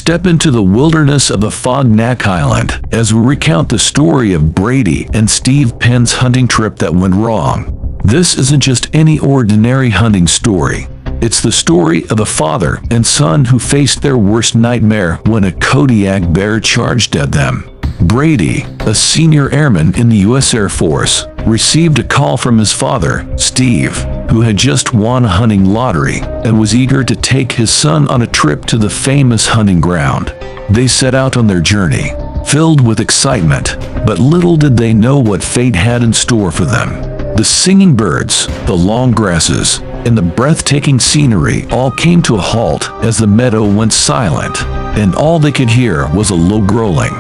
step into the wilderness of Fognak Island as we recount the story of Brady and Steve Penn's hunting trip that went wrong. This isn't just any ordinary hunting story. It's the story of a father and son who faced their worst nightmare when a Kodiak bear charged at them. Brady, a senior airman in the U.S. Air Force, received a call from his father, Steve, who had just won a hunting lottery and was eager to take his son on a trip to the famous hunting ground. They set out on their journey, filled with excitement, but little did they know what fate had in store for them. The singing birds, the long grasses, and the breathtaking scenery all came to a halt as the meadow went silent, and all they could hear was a low growling.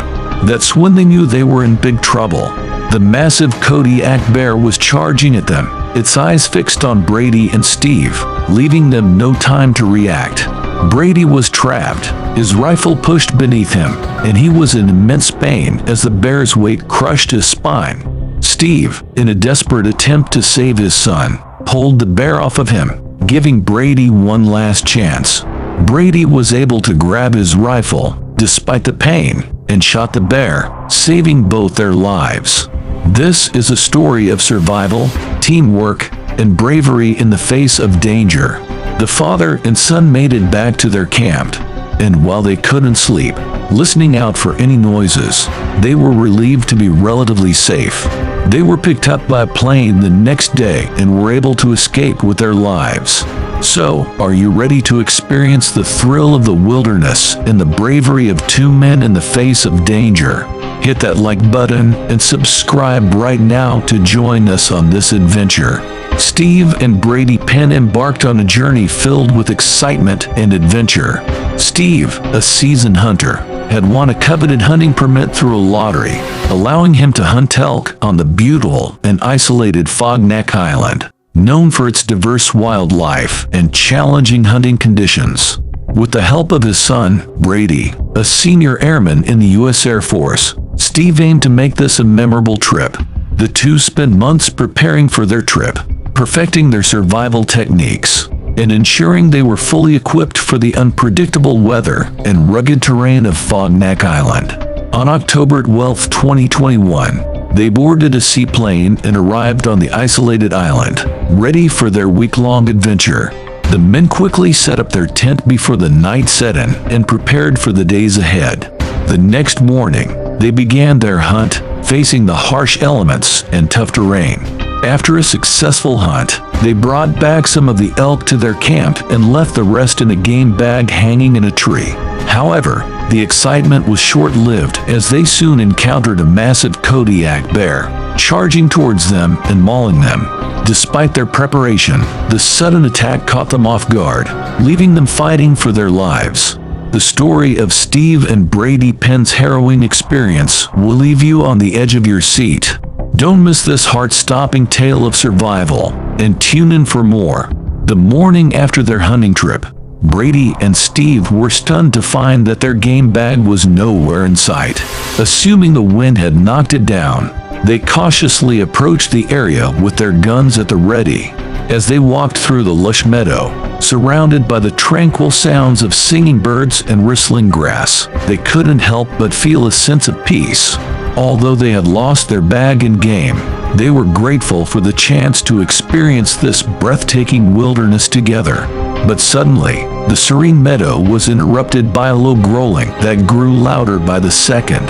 That's when they knew they were in big trouble. The massive Kodiak bear was charging at them, its eyes fixed on Brady and Steve, leaving them no time to react. Brady was trapped, his rifle pushed beneath him, and he was in immense pain as the bear's weight crushed his spine. Steve, in a desperate attempt to save his son, pulled the bear off of him, giving Brady one last chance. Brady was able to grab his rifle, despite the pain, and shot the bear, saving both their lives. This is a story of survival, teamwork, and bravery in the face of danger. The father and son made it back to their camp, and while they couldn't sleep, listening out for any noises, they were relieved to be relatively safe. They were picked up by a plane the next day and were able to escape with their lives. So, are you ready to experience the thrill of the wilderness and the bravery of two men in the face of danger? Hit that like button and subscribe right now to join us on this adventure. Steve and Brady Penn embarked on a journey filled with excitement and adventure. Steve, a seasoned hunter, had won a coveted hunting permit through a lottery, allowing him to hunt elk on the beautiful and isolated Fognak Island, known for its diverse wildlife and challenging hunting conditions. With the help of his son, Brady, a senior airman in the U.S. Air Force, Steve aimed to make this a memorable trip. The two spent months preparing for their trip, perfecting their survival techniques, and ensuring they were fully equipped for the unpredictable weather and rugged terrain of Fognak Island. On October 12, 2021, they boarded a seaplane and arrived on the isolated island, ready for their week-long adventure. The men quickly set up their tent before the night set in and prepared for the days ahead. The next morning, they began their hunt, facing the harsh elements and tough terrain. After a successful hunt, they brought back some of the elk to their camp and left the rest in a game bag hanging in a tree. However, the excitement was short-lived as they soon encountered a massive Kodiak bear, charging towards them and mauling them. Despite their preparation, the sudden attack caught them off guard, leaving them fighting for their lives. The story of Steve and Brady Penn's harrowing experience will leave you on the edge of your seat. Don't miss this heart-stopping tale of survival, and tune in for more. The morning after their hunting trip, Brady and Steve were stunned to find that their game bag was nowhere in sight. Assuming the wind had knocked it down, they cautiously approached the area with their guns at the ready. As they walked through the lush meadow, surrounded by the tranquil sounds of singing birds and rustling grass, they couldn't help but feel a sense of peace. Although they had lost their bag and game, they were grateful for the chance to experience this breathtaking wilderness together. But suddenly, the serene meadow was interrupted by a low growling that grew louder by the second.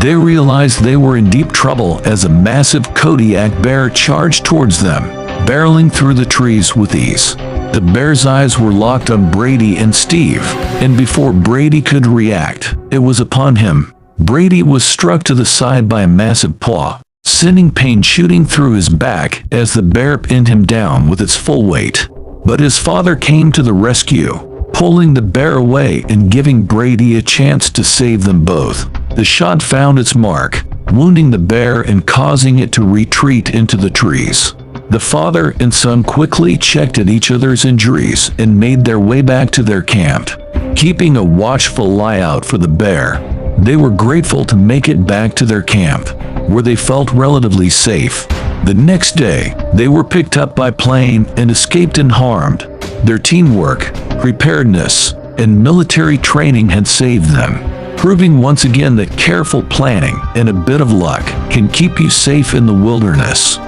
They realized they were in deep trouble as a massive Kodiak bear charged towards them, barreling through the trees with ease. The bear's eyes were locked on Brady and Steve, and before Brady could react, it was upon him. Brady was struck to the side by a massive paw, sending pain shooting through his back as the bear pinned him down with its full weight. But his father came to the rescue, pulling the bear away and giving Brady a chance to save them both. The shot found its mark, wounding the bear and causing it to retreat into the trees. The father and son quickly checked at each other's injuries and made their way back to their camp, keeping a watchful eye out for the bear. They were grateful to make it back to their camp, where they felt relatively safe. The next day, they were picked up by plane and escaped unharmed. Their teamwork, preparedness, and military training had saved them, proving once again that careful planning and a bit of luck can keep you safe in the wilderness.